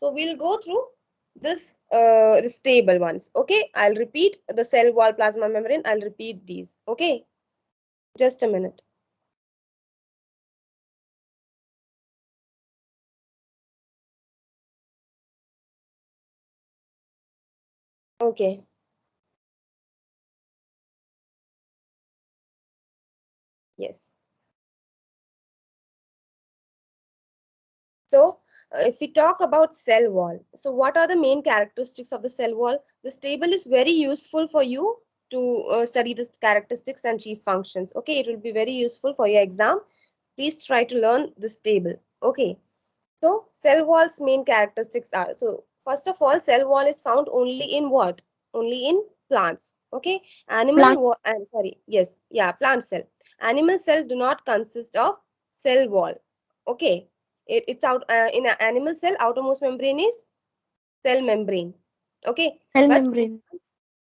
So we'll go through this table once. Okay, I'll repeat the cell wall, plasma membrane. I'll repeat these. Okay, just a minute. Okay. Yes. So if we talk about cell wall, so what are the main characteristics of the cell wall? This table is very useful for you to study the characteristics and chief functions. Okay, it will be very useful for your exam. Please try to learn this table. Okay. So cell wall's main characteristics are, so first of all, cell wall is found only in what? Only in plants. Okay. Plant. Sorry, yes, yeah, plant cell. Animal cell do not consist of cell wall. Okay. It's out in an animal cell, outermost membrane is cell membrane. Okay. Cell But membrane.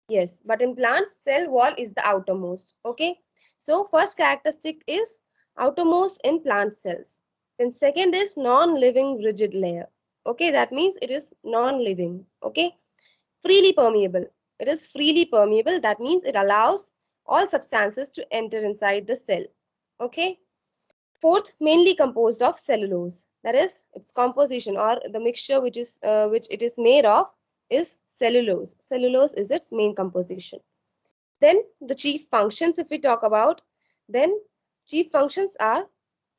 yes, but in plants, cell wall is the outermost. Okay. So first characteristic is outermost in plant cells. Then second is non-living rigid layer. Okay, that means it is non-living. Okay. Freely permeable. It is freely permeable. That means it allows all substances to enter inside the cell. Okay. Fourth, mainly composed of cellulose. That is, its composition or the mixture which it is made of is cellulose. Cellulose is its main composition. Then the chief functions, if we talk about, then chief functions are,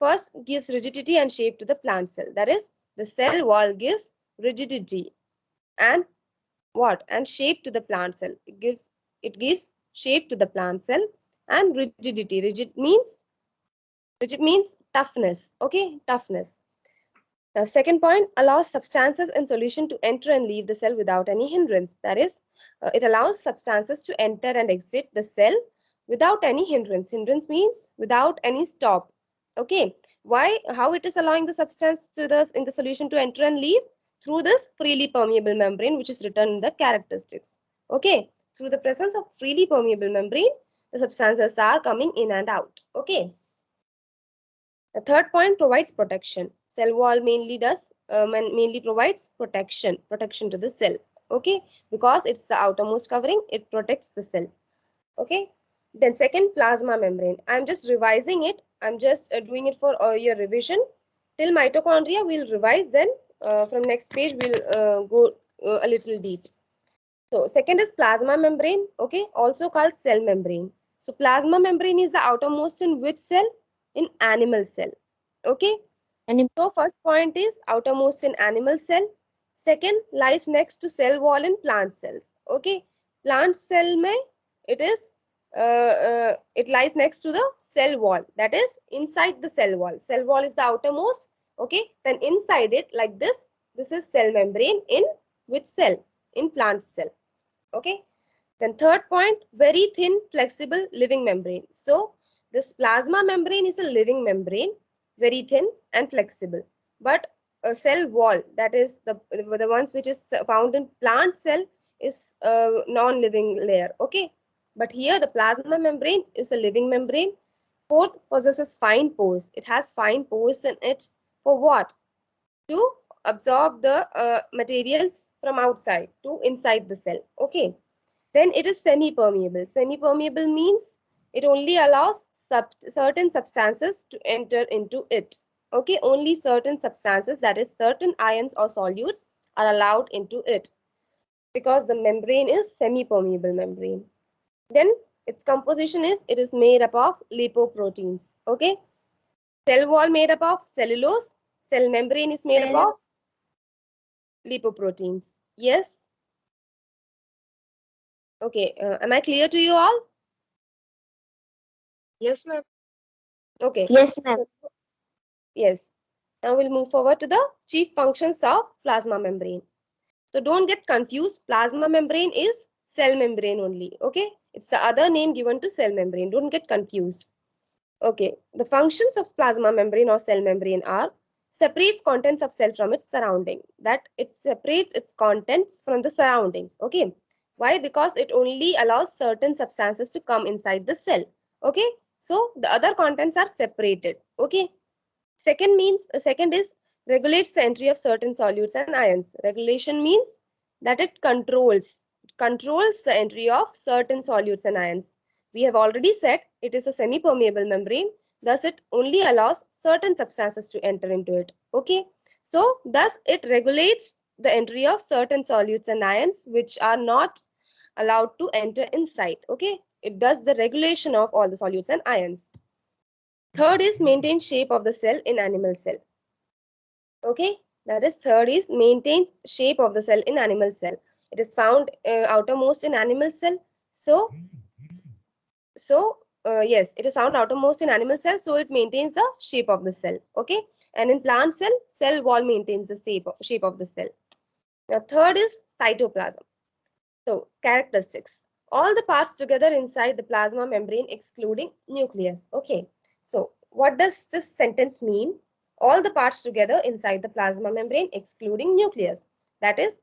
first gives rigidity and shape to the plant cell. That is, the cell wall gives rigidity and what? And shape to the plant cell. It gives shape to the plant cell and rigidity. Rigid means toughness. Okay, toughness. Now, second point, allows substances in solution to enter and leave the cell without any hindrance. That is, it allows substances to enter and exit the cell without any hindrance. Hindrance means without any stop. Okay. Why? How it is allowing the substance in the solution to enter and leave? Through this freely permeable membrane, which is written in the characteristics. Okay. Through the presence of freely permeable membrane, the substances are coming in and out. Okay. The third point, provides protection. Cell wall mainly provides protection to the cell. Okay, because it's the outermost covering, it protects the cell. Okay. Then second, plasma membrane. I'm just revising it. I'm just doing it for your revision. Till mitochondria, we'll revise. Then from next page, we'll go a little deep. So second is plasma membrane. Okay, also called cell membrane. So plasma membrane is the outermost in which cell? In animal cell. Okay. And So first point is outermost in animal cell. Second lies next to cell wall in plant cells. Okay. Plant cell mein it lies next to the cell wall. That is inside the cell wall. Cell wall is the outermost. Okay. Then inside it like this. This is cell membrane in which cell? In plant cell. Okay. Then third point, very thin, flexible, living membrane. So this plasma membrane is a living membrane, very thin and flexible. But a cell wall, that is the ones which is found in plant cell, is a non-living layer. Okay. But here the plasma membrane is a living membrane. Fourth, possesses fine pores. It has fine pores in it. For what? To absorb the materials from outside to inside the cell. Okay. Then it is semi-permeable. Semi-permeable means it only allows certain substances to enter into it. Okay, only certain substances, that is certain ions or solutes, are allowed into it because the membrane is semi-permeable membrane. Then its composition is, it is made up of lipoproteins. Okay, cell wall made up of cellulose, cell membrane is made up of lipoproteins. Yes. Okay, am I clear to you all? Yes, ma'am. Okay. yes, ma'am. So, yes. Now we'll move forward to the chief functions of plasma membrane. So don't get confused. Plasma membrane is cell membrane only. Okay. It's the other name given to cell membrane. Don't get confused. Okay. The functions of plasma membrane or cell membrane are separates contents of cell from its surrounding. That it separates its contents from the surroundings. Okay. Why? Because it only allows certain substances to come inside the cell. Okay. So the other contents are separated. Okay. Second is regulates the entry of certain solutes and ions. Regulation means that it controls the entry of certain solutes and ions. We have already said it is a semi-permeable membrane, thus it only allows certain substances to enter into it. Okay, so thus it regulates the entry of certain solutes and ions which are not allowed to enter inside. Okay, it does the regulation of all the solutes and ions. Third is maintain shape of the cell in animal cell. Okay, that is third is maintains shape of the cell in animal cell. It is found outermost in animal cell. Yes, it is found outermost in animal cell, so it maintains the shape of the cell. Okay, and in plant cell, cell wall maintains the shape of the cell. Now third is cytoplasm. So characteristics. All the parts together inside the plasma membrane excluding nucleus. Okay, so what does this sentence mean? All the parts together inside the plasma membrane excluding nucleus. That is,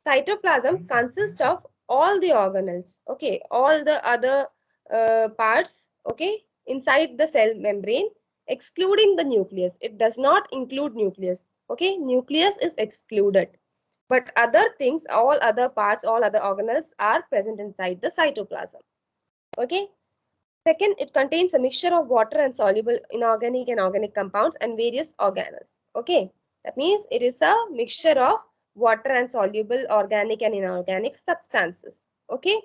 cytoplasm consists of all the organelles. Okay, all the other parts. Okay, inside the cell membrane excluding the nucleus. It does not include nucleus. Okay, nucleus is excluded. But other things, all other parts, all other organelles are present inside the cytoplasm. Okay. Second, it contains a mixture of water and soluble inorganic and organic compounds and various organelles. Okay. That means it is a mixture of water and soluble organic and inorganic substances. Okay.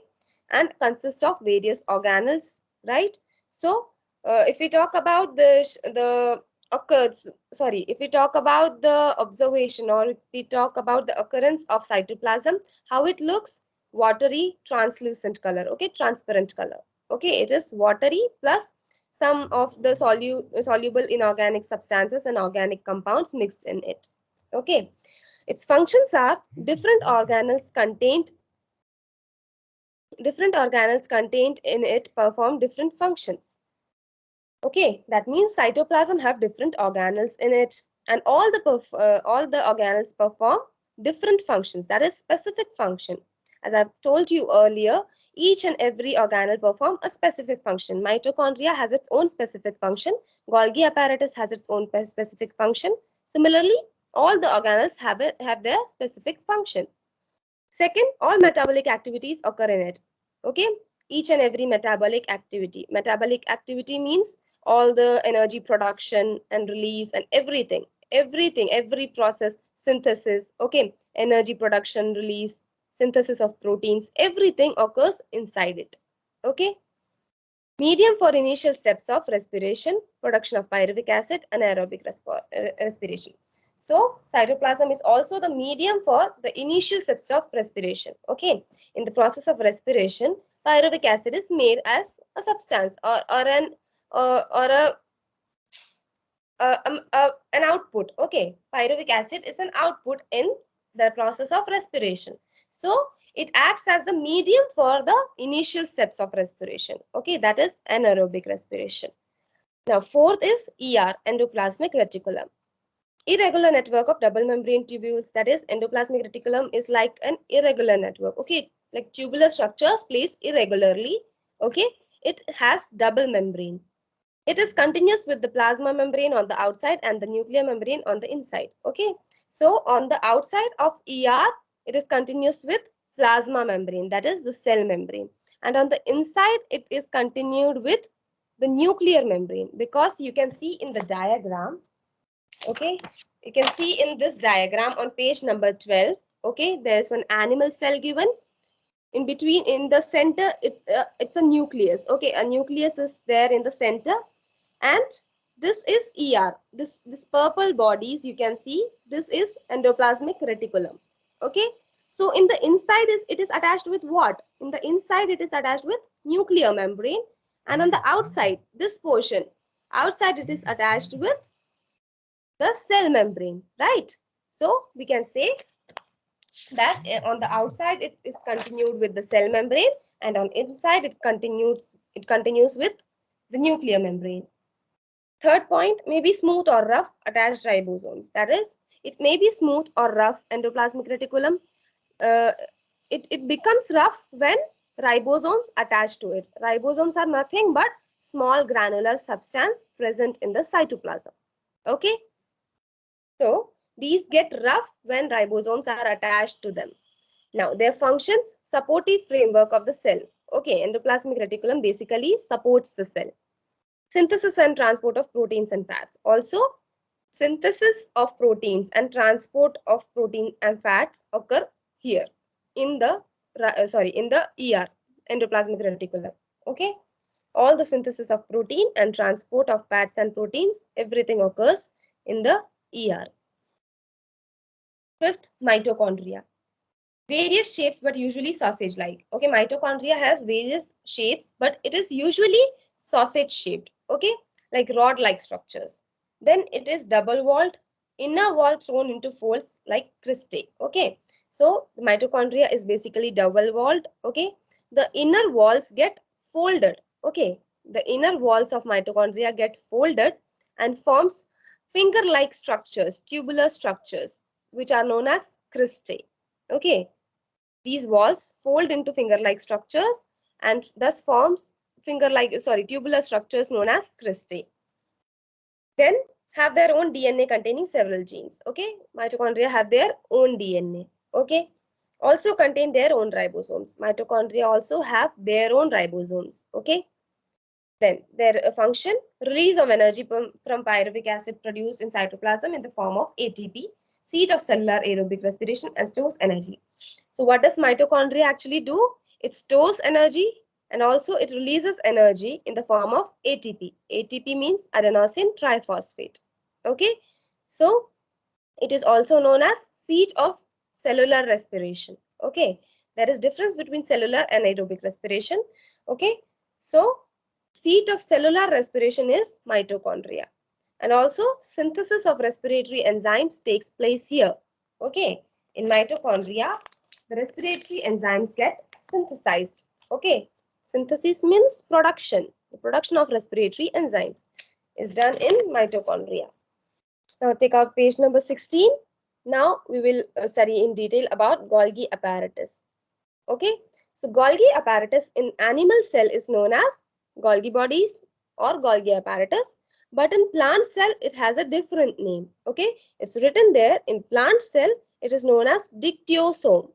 And consists of various organelles, right? So, if we talk about if we talk about the observation, or if we talk about the occurrence of cytoplasm, how it looks, watery translucent color. Okay, transparent color. Okay, it is watery plus some of the soluble inorganic substances and organic compounds mixed in it. Okay, its functions are different organelles contained in it perform different functions. Okay, that means cytoplasm have different organelles in it, and all the organelles perform different functions. That is specific function. As I've told you earlier, each and every organelle perform a specific function. Mitochondria has its own specific function. Golgi apparatus has its own specific function. Similarly, all the organelles have their specific function. Second, all metabolic activities occur in it. Okay, each and every metabolic activity. Metabolic activity means all the energy production and release and everything, every process, synthesis, okay, energy production, release, synthesis of proteins, everything occurs inside it. Okay. Medium for initial steps of respiration, production of pyruvic acid, and aerobic respiration. So cytoplasm is also the medium for the initial steps of respiration. Okay, in the process of respiration, pyruvic acid is made as a substance or an output. Okay, pyruvic acid is an output in the process of respiration. So it acts as the medium for the initial steps of respiration. Okay, that is anaerobic respiration. Now fourth is ER, endoplasmic reticulum. Irregular network of double membrane tubules. That is, endoplasmic reticulum is like an irregular network. Okay, like tubular structures placed irregularly. Okay, it has double membrane. It is continuous with the plasma membrane on the outside and the nuclear membrane on the inside. Okay, so on the outside of ER, it is continuous with plasma membrane, that is the cell membrane, and on the inside it is continued with the nuclear membrane, because you can see in the diagram. Okay, you can see in this diagram on page number 12. Okay, there's one animal cell given. In between, in the center, it's a nucleus. Okay, a nucleus is there in the center, and this is ER. This purple bodies you can see, this is endoplasmic reticulum. Okay, so in the inside it is attached with what? In the inside it is attached with nuclear membrane, and on the outside, this portion outside, it is attached with the cell membrane, right? So we can say that on the outside it is continued with the cell membrane, and on inside it continues with the nuclear membrane. Third point, may be smooth or rough attached ribosomes. That is, it may be smooth or rough endoplasmic reticulum. It becomes rough when ribosomes attach to it. Ribosomes are nothing but small granular substance present in the cytoplasm. Okay. So These get rough when ribosomes are attached to them. Now, their functions, supportive framework of the cell. Okay, endoplasmic reticulum basically supports the cell. Synthesis and transport of proteins and fats. Also, synthesis of proteins and transport of protein and fats occur here in the in the ER, endoplasmic reticulum. Okay, all the synthesis of protein and transport of fats and proteins, everything occurs in the ER. Fifth, mitochondria. Various shapes but usually sausage like. Okay, mitochondria has various shapes but it is usually sausage shaped. Okay, like rod like structures. Then it is double walled, inner wall thrown into folds like cristae. Okay, so the mitochondria is basically double walled. Okay, the inner walls get folded. Okay, the inner walls of mitochondria get folded and forms finger like structures, tubular structures, which are known as cristae. Okay, these walls fold into finger-like structures and thus forms tubular structures known as cristae. Then have their own DNA containing several genes. Okay, mitochondria have their own DNA. Okay, also contain their own ribosomes. Mitochondria also have their own ribosomes. Okay, then their function, release of energy from pyruvic acid produced in cytoplasm in the form of ATP, seat of cellular aerobic respiration, and stores energy. So what does mitochondria actually do? It stores energy and also it releases energy in the form of ATP. ATP means adenosine triphosphate. Okay, so it is also known as seat of cellular respiration. Okay, there is difference between cellular and aerobic respiration. Okay, so seat of cellular respiration is mitochondria. And also synthesis of respiratory enzymes takes place here. Okay, in mitochondria, the respiratory enzymes get synthesized. Okay, synthesis means production. The production of respiratory enzymes is done in mitochondria. Now take out page number 16. Now we will study in detail about Golgi apparatus. Okay, so Golgi apparatus in animal cell is known as Golgi bodies or Golgi apparatus, but in plant cell it has a different name. Okay, it's written there in plant cell it is known as dictyosome.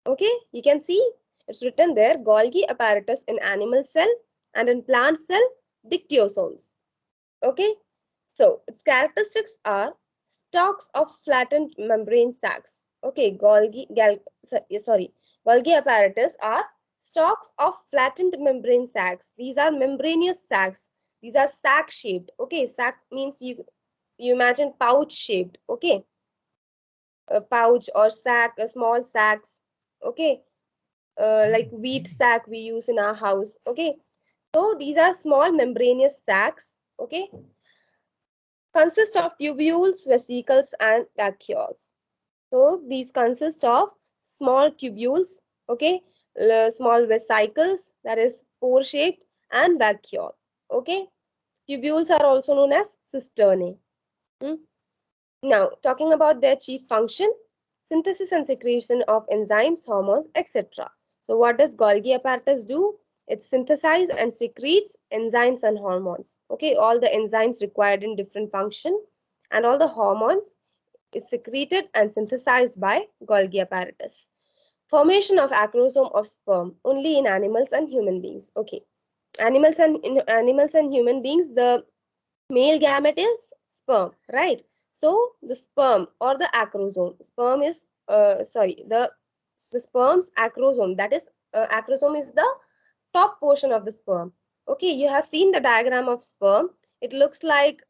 Okay, you can see it's written there Golgi apparatus in animal cell and in plant cell dictyosomes. Okay, so its characteristics are stalks of flattened membrane sacs. Okay, Golgi apparatus are stalks of flattened membrane sacs. These are membranous sacs. These are sac shaped. Okay, sac means you imagine pouch shaped. Okay, a pouch or sac, a small sacs. Okay, like wheat sack we use in our house. Okay, so these are small membranous sacs. Okay, consist of tubules, vesicles, and vacuoles. So these consist of small tubules, okay, small vesicles, that is pore shaped, and vacuole. Okay, tubules are also known as cisternae. Now talking about their chief function, synthesis and secretion of enzymes, hormones, etc. So what does Golgi apparatus do? It synthesizes and secretes enzymes and hormones. Okay, all the enzymes required in different function and all the hormones is secreted and synthesized by Golgi apparatus. Formation of acrosome of sperm only in animals and human beings. Okay, animals and human beings, the male gamete is sperm, right? So the sperm or the acrosome, sperm is the sperm's acrosome. That is, acrosome is the top portion of the sperm. Okay, you have seen the diagram of sperm. It looks like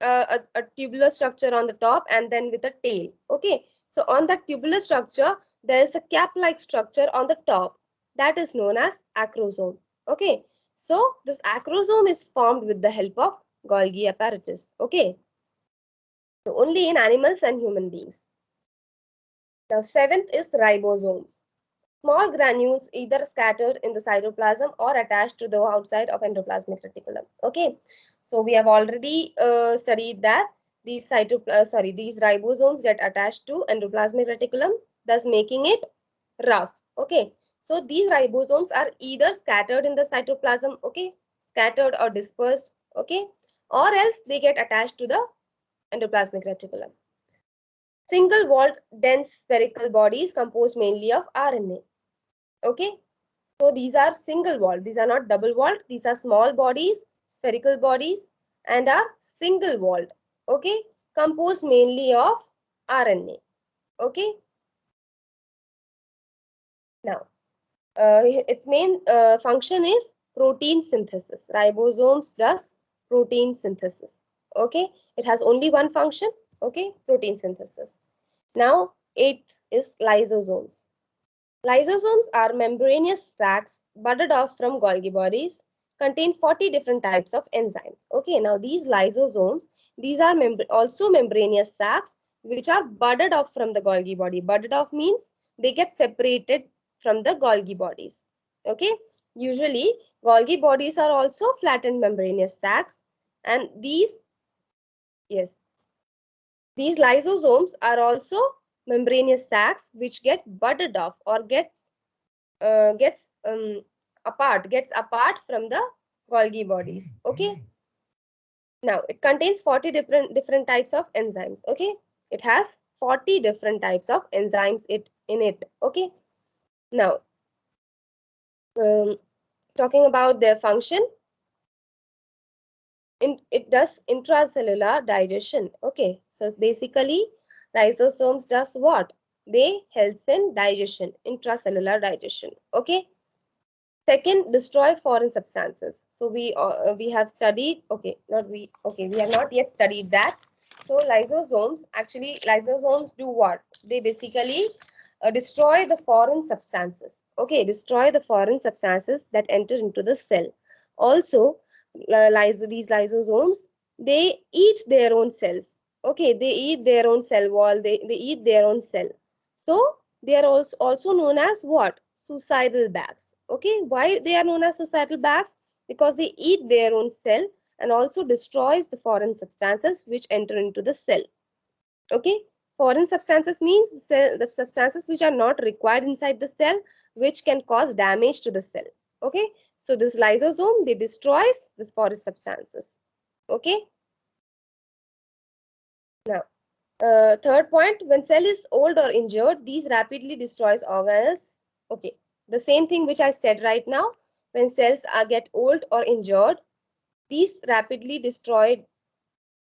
a tubular structure on the top and then with a tail. Okay, so on that tubular structure there is a cap-like structure on the top that is known as acrosome. Okay, so this acrosome is formed with the help of Golgi apparatus. Okay, so only in animals and human beings. Now seventh is ribosomes. Small granules either scattered in the cytoplasm or attached to the outside of endoplasmic reticulum. Okay, so we have already studied that these ribosomes get attached to endoplasmic reticulum, thus making it rough. Okay, so these ribosomes are either scattered in the cytoplasm, okay, scattered or dispersed, okay, or else they get attached to the endoplasmic reticulum. Single-walled dense spherical bodies composed mainly of RNA. Okay, so these are single-walled. These are not double-walled. These are small bodies, spherical bodies, and are single-walled. Okay, composed mainly of RNA. Okay, now its main function is protein synthesis. Ribosomes does protein synthesis. Okay, it has only one function. Okay, protein synthesis. Now, eighth is lysosomes. Lysosomes are membranous sacs budded off from Golgi bodies, contain 40 different types of enzymes. Okay, now these lysosomes, these are also membranous sacs which are budded off from the Golgi body. Budded off means they get separated from the Golgi bodies. Okay, usually Golgi bodies are also flattened membranous sacs, and yes, these lysosomes are also membranous sacs which get budded off or gets apart from the Golgi bodies. Okay, now it contains 40 different types of enzymes. Okay, it has 40 different types of enzymes in it. Okay, now talking about their function, it does intracellular digestion. Okay, so basically lysosomes does what? They helps in digestion, intracellular digestion. Okay, second, destroy foreign substances. So we have studied, we have not yet studied that. So lysosomes do what? They basically destroy the foreign substances. Okay, destroy the foreign substances that enter into the cell. Also, these lysosomes, they eat their own cells. Okay, they eat their own cell wall. They eat their own cell. So they are also known as what? Suicidal bags. Okay, why they are known as suicidal bags? Because they eat their own cell and also destroys the foreign substances which enter into the cell. Okay, foreign substances means the substances which are not required inside the cell, which can cause damage to the cell. Okay, so this lysosome, they destroys the foreign substances. Okay, now third point, when cell is old or injured, these rapidly destroys organelles. Okay, the same thing which I said right now. When cells get old or injured, these rapidly destroy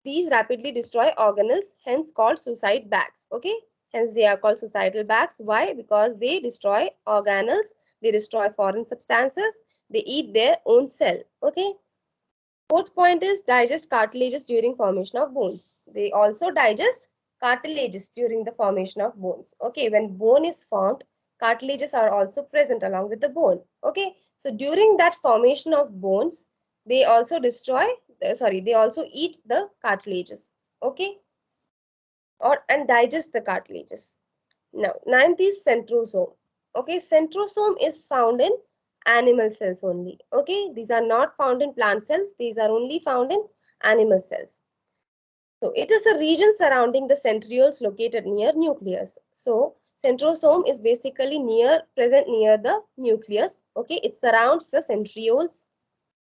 organelles, hence called suicide bags. Okay, hence they are called suicidal bags. Why? Because they destroy organelles, they destroy foreign substances, they eat their own cell. Okay. Fourth point is digest cartilages during formation of bones. They also digest cartilages during the formation of bones. Okay, when bone is formed, cartilages are also present along with the bone. Okay, so during that formation of bones, they also they also eat the cartilages. Okay, and digest the cartilages. Now, ninth is centrosome. Okay, centrosome is found in animal cells only. Okay, these are not found in plant cells. These are only found in animal cells. So it is a region surrounding the centrioles located near nucleus. So centrosome is basically present near the nucleus. Okay, it surrounds the centrioles.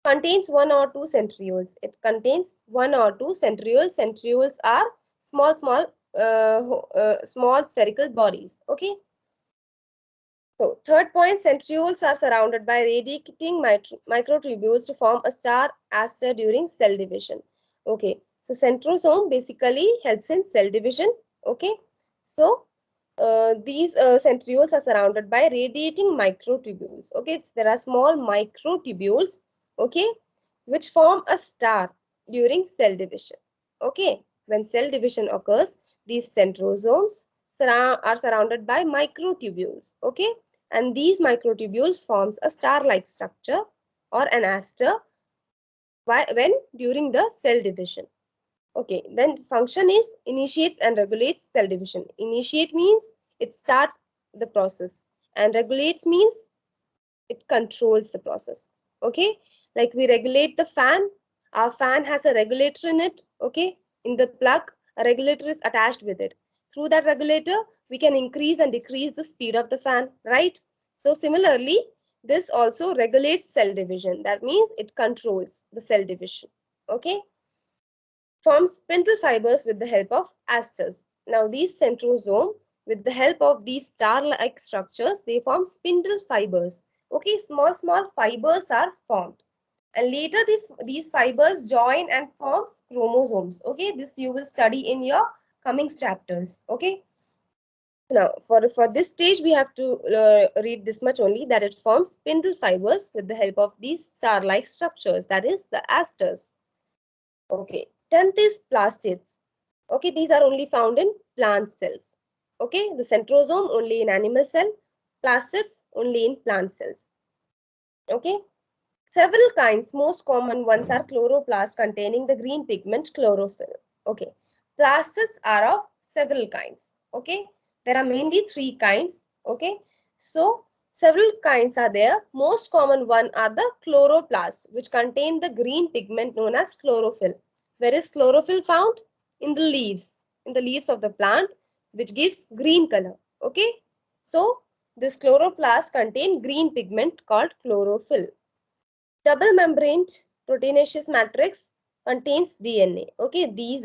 Contains one or two centrioles. It contains one or two centrioles. Centrioles are small spherical bodies. Okay. So third point, centrioles are surrounded by radiating microtubules to form a star aster during cell division. Okay, so centrosome basically helps in cell division. Okay, so these centrioles are surrounded by radiating microtubules. Okay, there are small microtubules. Okay, which form a star during cell division. Okay, when cell division occurs, these centrosomes are surrounded by microtubules. Okay, and these microtubules forms a star-like structure or an aster when during the cell division. Okay, then function is initiates and regulates cell division. Initiate means it starts the process, and regulates means it controls the process. Okay, like we regulate the fan. Our fan has a regulator in it. Okay, in the plug, a regulator is attached with it. Through that regulator, we can increase and decrease the speed of the fan, right? So similarly, this also regulates cell division. That means it controls the cell division. Okay, forms spindle fibers with the help of asters. Now these centrosome, with the help of these star-like structures, they form spindle fibers. Okay, small fibers are formed. And later these fibers join and forms chromosomes. Okay, this you will study in your coming chapters. Okay. Now, for this stage, we have to read this much only, that it forms spindle fibers with the help of these star-like structures, that is the asters. Okay, 10th is plastids. Okay, these are only found in plant cells. Okay, the centrosome only in animal cell, plastids only in plant cells. Okay, several kinds, most common ones are chloroplasts containing the green pigment chlorophyll. Okay, plastids are of several kinds. Okay, there are mainly 3 kinds. Okay, so several kinds are there. Most common one are the chloroplasts, which contain the green pigment known as chlorophyll. Where is chlorophyll found? In the leaves of the plant, which gives green color. Okay, so this chloroplast contain green pigment called chlorophyll. Double membraned proteinaceous matrix contains DNA. Okay, these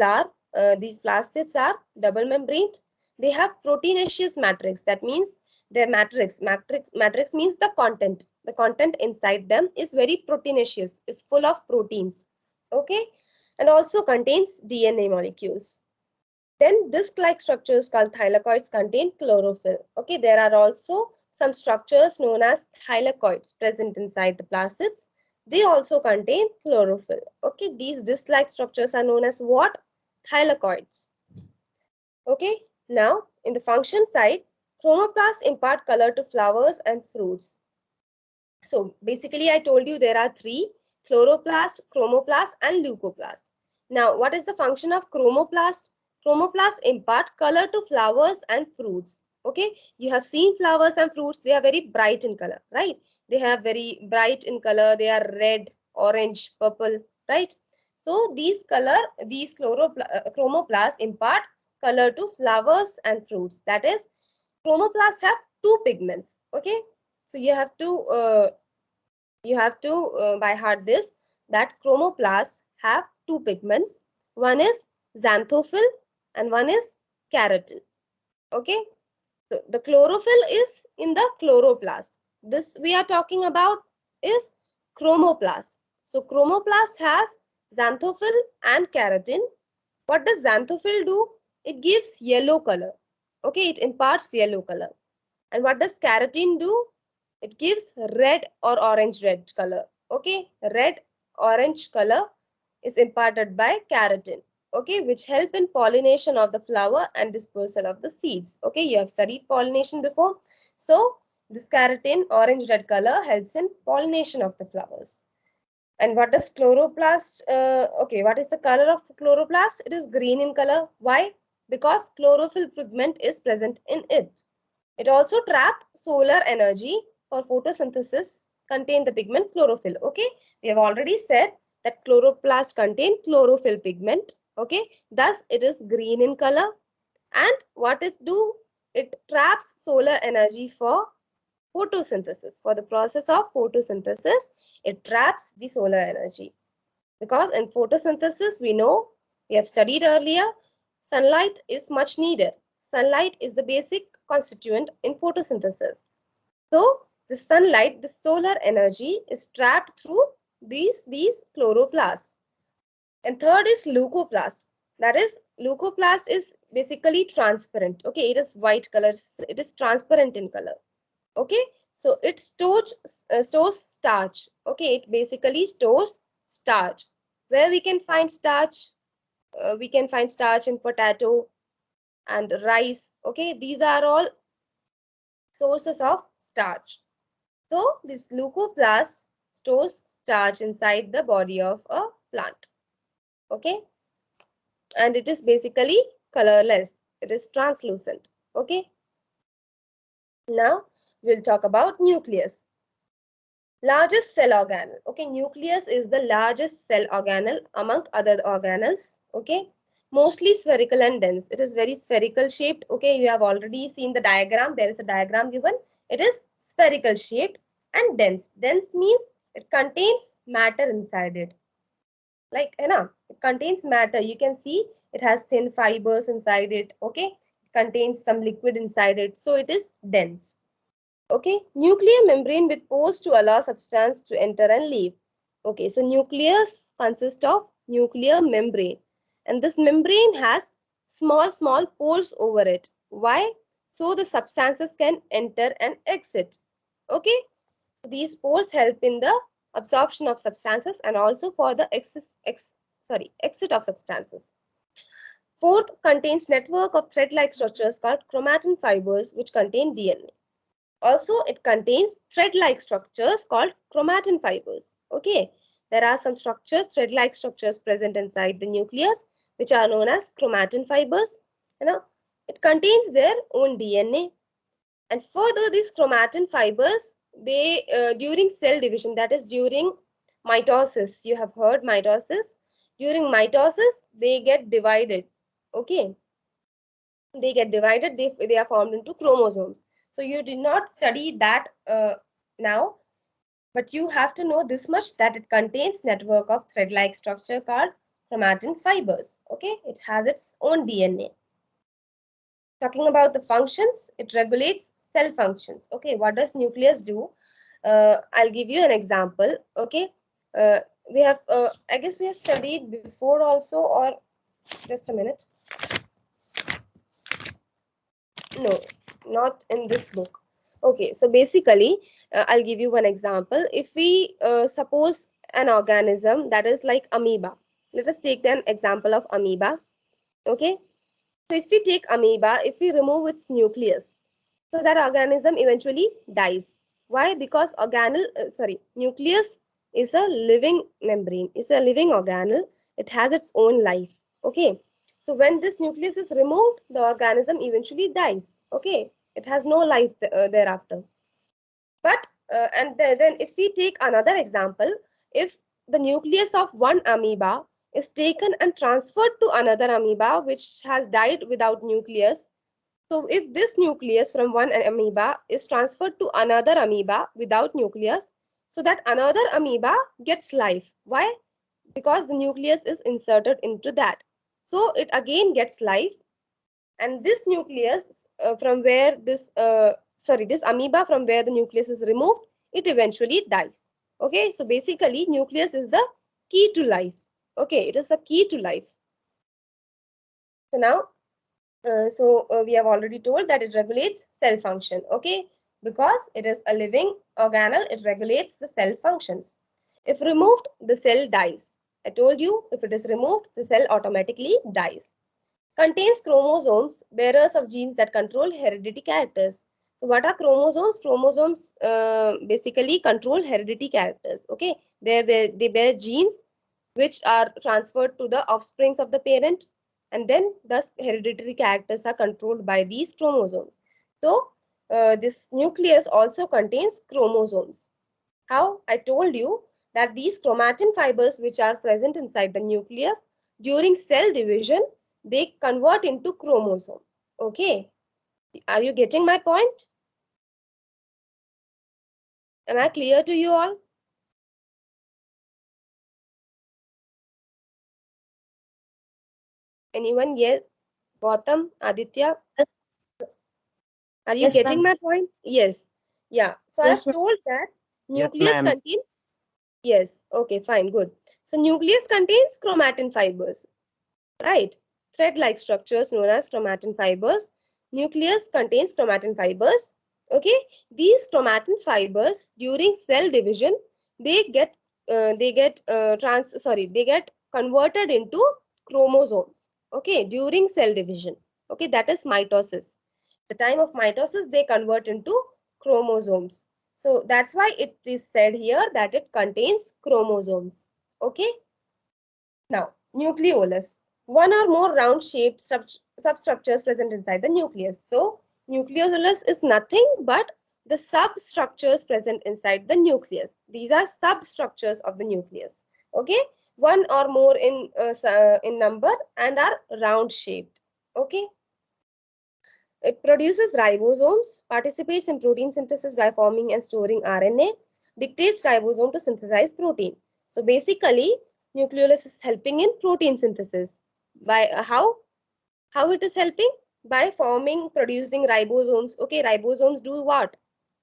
plastids are double membraned. They have proteinaceous matrix. That means their matrix means the content. The content inside them is very proteinaceous, is full of proteins. Okay, and also contains DNA molecules. Then disc-like structures called thylakoids contain chlorophyll. Okay, there are also some structures known as thylakoids present inside the plastids. They also contain chlorophyll. Okay, these disc-like structures are known as what? Thylakoids. Okay, now in the function side, chromoplasts impart color to flowers and fruits. So basically I told you there are 3: chloroplast, chromoplast and leucoplast. Now what is the function of chromoplast? Chromoplasts impart color to flowers and fruits. Okay, you have seen flowers and fruits, they are very bright in color, right? They have very bright in color, they are red, orange, purple, right? So these chromoplasts impart color to flowers and fruits. That is, chromoplasts have 2 pigments. Okay, so you have to by heart this, that chromoplasts have 2 pigments. One is xanthophyll and one is keratin. Okay, so the chlorophyll is in the chloroplast. This we are talking about is chromoplast. So chromoplast has xanthophyll and keratin. What does xanthophyll do? It gives yellow color. Okay, it imparts yellow color. And what does keratin do? It gives red or orange red color. Okay, red orange color is imparted by keratin. Okay, which help in pollination of the flower and dispersal of the seeds. Okay, you have studied pollination before. So this keratin orange red color helps in pollination of the flowers. And what does chloroplast? Okay, what is the color of chloroplast? It is green in color. Why? Because chlorophyll pigment is present in it. It also traps solar energy for photosynthesis, contain the pigment chlorophyll. Okay, we have already said that chloroplast contain chlorophyll pigment. Okay, thus it is green in color. And what it do? It traps solar energy for photosynthesis. For the process of photosynthesis, it traps the solar energy. Because in photosynthesis, we know, we have studied earlier, sunlight is much needed. Sunlight is the basic constituent in photosynthesis. So the sunlight, the solar energy is trapped through these chloroplasts. And third is leucoplast. That is, leucoplast is basically transparent. Okay, it is white color. It is transparent in color. Okay, so it stores starch. Okay, it basically stores starch. Where we can find starch? We can find starch in potato and rice. Okay, these are all sources of starch. So this leucoplast stores starch inside the body of a plant. Okay, and it is basically colorless. It is translucent. Okay, now we'll talk about nucleus. Largest cell organelle. Okay, nucleus is the largest cell organelle among other organelles. Okay, mostly spherical and dense. It is very spherical shaped. Okay, you have already seen the diagram. There is a diagram given. It is spherical shaped and dense. Dense means it contains matter inside it. like, it contains matter. You can see it has thin fibers inside it. Okay, it contains some liquid inside it, so it is dense. Okay, nuclear membrane with pores to allow substance to enter and leave. Okay, so nucleus consists of nuclear membrane, and this membrane has small pores over it. Why? So the substances can enter and exit. Okay, so these pores help in the absorption of substances and also for the exit of substances. Fourth, contains network of thread-like structures called chromatin fibers which contain DNA. Also, it contains thread-like structures called chromatin fibers. Okay, there are some structures, thread-like structures present inside the nucleus, which are known as chromatin fibers. It contains their own DNA. And further, these chromatin fibers, they during cell division, that is during mitosis, you have heard mitosis. During mitosis, they get divided. Okay, they get divided. They are formed into chromosomes. So you did not study that now, but you have to know this much, that it contains network of thread-like structure called chromatin fibers. Okay, it has its own DNA. Talking about the functions, it regulates cell functions. Okay, what does nucleus do? I'll give you an example. Okay, we have, I guess we have studied before also, or just a minute. No, not in this book. Okay, so basically, I'll give you one example. If we suppose an organism that is like amoeba, let us take an example of amoeba. Okay, so if we take amoeba, if we remove its nucleus, so that organism eventually dies. Why? Because nucleus is a living membrane, is a living organelle. It has its own life. Okay, so when this nucleus is removed, the organism eventually dies. Okay, it has no life thereafter. But then if we take another example, if the nucleus of one amoeba is taken and transferred to another amoeba which has died without nucleus, so if this nucleus from one amoeba is transferred to another amoeba without nucleus, so that another amoeba gets life. Why? Because the nucleus is inserted into that. So it again gets life, and this nucleus from where this amoeba from where the nucleus is removed, it eventually dies. Okay, so basically nucleus is the key to life. Okay, it is the key to life. So now we have already told that it regulates cell function. Okay, because it is a living organelle, it regulates the cell functions. If removed, the cell dies. I told you, if it is removed, the cell automatically dies. Contains chromosomes, bearers of genes that control heredity characters. So what are chromosomes? Chromosomes basically control heredity characters. Okay, they bear genes which are transferred to the offsprings of the parent, and then thus hereditary characters are controlled by these chromosomes. So this nucleus also contains chromosomes. How? I told you that these chromatin fibers which are present inside the nucleus, during cell division, they convert into chromosome. Okay, are you getting my point? Am I clear to you all? Anyone? Yes. Gautam, Aditya, are you Yes, getting ma'am. my point? Yes. Yeah. So I Yes, have ma'am. told that Yes, nucleus ma'am. contains. Yes. Okay, fine, good. So nucleus contains chromatin fibers, right? Thread-like structures known as chromatin fibers. Nucleus contains chromatin fibers. Okay, these chromatin fibers during cell division, they get they get converted into chromosomes. Okay, during cell division. Okay, that is mitosis. The time of mitosis, they convert into chromosomes. So that's why it is said here that it contains chromosomes. Okay. Now, nucleolus. One or more round-shaped substructures present inside the nucleus. So, nucleolus is nothing but the substructures present inside the nucleus. These are substructures of the nucleus. Okay, one or more in number and are round-shaped. Okay. It produces ribosomes, participates in protein synthesis by forming and storing RNA, dictates ribosome to synthesize protein. So basically, Nucleolus is helping in protein synthesis. By how it is helping? By producing ribosomes. Okay, ribosomes do what?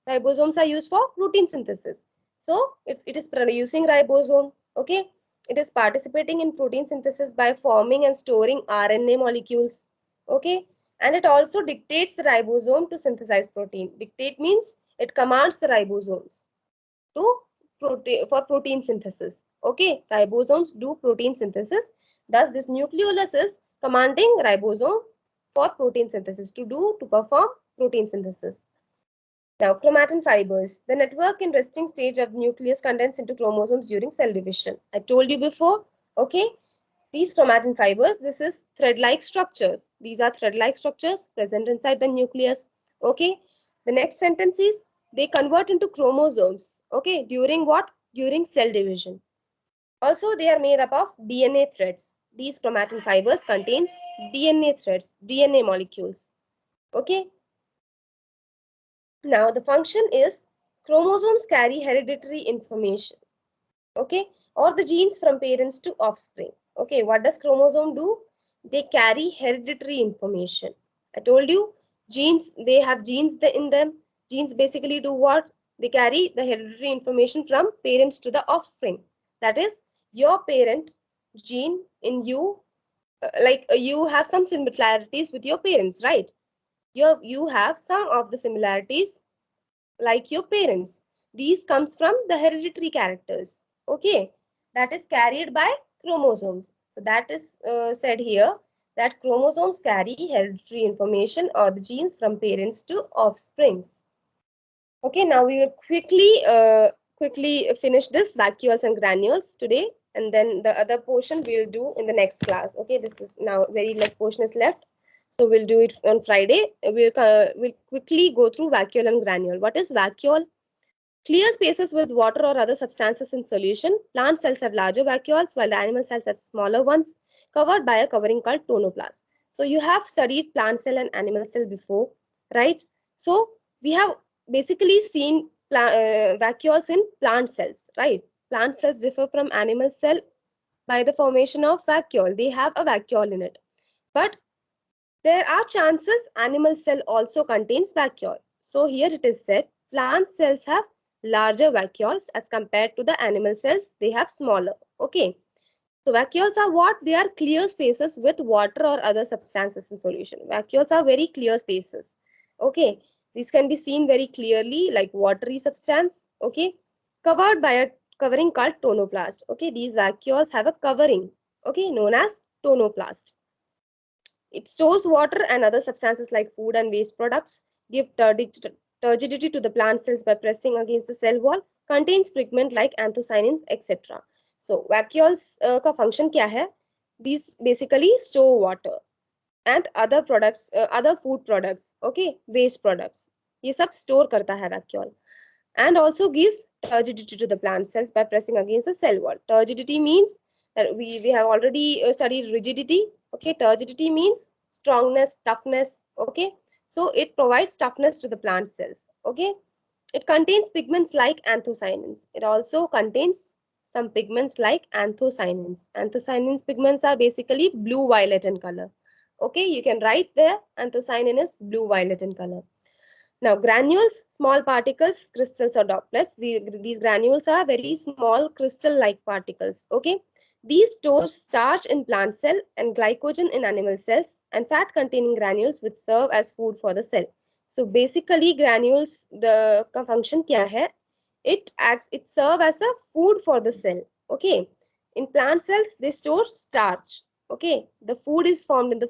Ribosomes are used for protein synthesis. So it is producing ribosome. Okay, it is participating in protein synthesis by forming and storing RNA molecules. Okay, and it also dictates the ribosome to synthesize protein. Dictate means it commands the ribosomes to for protein synthesis. Okay, ribosomes do protein synthesis. Thus, this nucleolus is commanding ribosome for protein synthesis to perform protein synthesis. Now, chromatin fibers. The network in resting stage of nucleus condense into chromosomes during cell division. I told you before, okay? These chromatin fibers, this is thread-like structures. These are thread-like structures present inside the nucleus, okay? The next sentence is, they convert into chromosomes, okay? During what? During cell division. Also, they are made up of DNA threads. These chromatin fibers contains DNA threads, DNA molecules, okay? Now, the function is chromosomes carry hereditary information, okay, or the genes from parents to offspring. Okay, what does chromosome do? They carry hereditary information. I told you genes, they have genes in them. Genes basically do what? They carry the hereditary information from parents to the offspring. That is, your parent gene in you, you have some similarities with your parents, right? You have some of the similarities like your parents. These comes from the hereditary characters. Okay, that is carried by chromosomes. So that is said here that chromosomes carry hereditary information or the genes from parents to offsprings. Okay, now we will quickly finish this vacuoles and granules today, and then the other portion we'll do in the next class. Okay, this is now very less portion is left. So we'll do it on Friday. We'll quickly go through vacuole and granule. What is vacuole? Clear spaces with water or other substances in solution. Plant cells have larger vacuoles while the animal cells have smaller ones covered by a covering called tonoplast. So you have studied plant cell and animal cell before, right? So we have basically seen vacuoles in plant cells, right? Plant cells differ from animal cell by the formation of vacuole. They have a vacuole in it. But there are chances animal cell also contains vacuole. So here it is said plant cells have larger vacuoles as compared to the animal cells. They have smaller. Okay. So vacuoles are what? They are clear spaces with water or other substances in solution. Vacuoles are very clear spaces. Okay. These can be seen very clearly like watery substance. Okay. Covered by a covering called tonoplast. Okay. These vacuoles have a covering. Okay. Known as tonoplast. It stores water and other substances like food and waste products, give turgidity to the plant cells by pressing against the cell wall, contains pigment like anthocyanins, etc. So vacuoles का function क्या है? These basically store water and other products, other food products, okay, waste products. ये सब store करता है vacuole. And also gives turgidity to the plant cells by pressing against the cell wall. Turgidity means that we have already studied rigidity. Okay, turgidity means strongness, toughness. Okay, so it provides toughness to the plant cells. Okay, it contains pigments like anthocyanins. It also contains some pigments like anthocyanins. Anthocyanins pigments are basically blue violet in color. Okay, you can write there anthocyanin is blue violet in color. Now, granules, small particles, crystals or droplets. These granules are very small crystal-like particles. Okay, these store starch in plant cell and glycogen in animal cells, and fat-containing granules which serve as food for the cell. So basically, granules the function क्या है? It serve as a food for the cell. Okay, in plant cells they store starch. Okay, the food is formed in the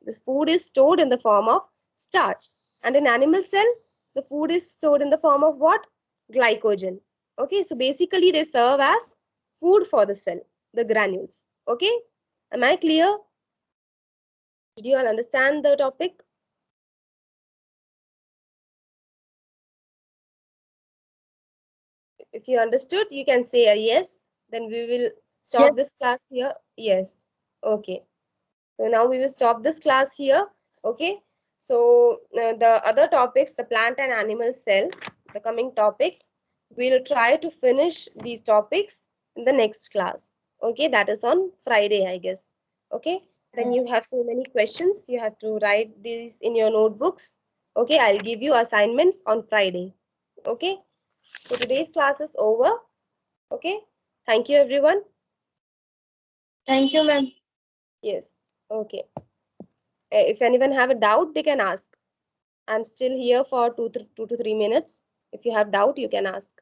the food is stored in the form of starch. And in animal cell, the food is stored in the form of what? Glycogen. Okay, so basically they serve as food for the cell, the granules. Okay, am I clear? Did you all understand the topic? If you understood, you can say a yes. Then we will stop this class here. Yes. Okay. So now we will stop this class here. Okay. So the other topics, the plant and animal cell, the coming topic, we'll try to finish these topics in the next class. Okay, that is on Friday, I guess. Okay, then you have so many questions. You have to write these in your notebooks. Okay, I'll give you assignments on Friday. Okay, so today's class is over. Okay, thank you, everyone. Thank you, ma'am. Yes, okay. If anyone have a doubt, they can ask. I'm still here for 2 to 3 minutes. If you have doubt, you can ask.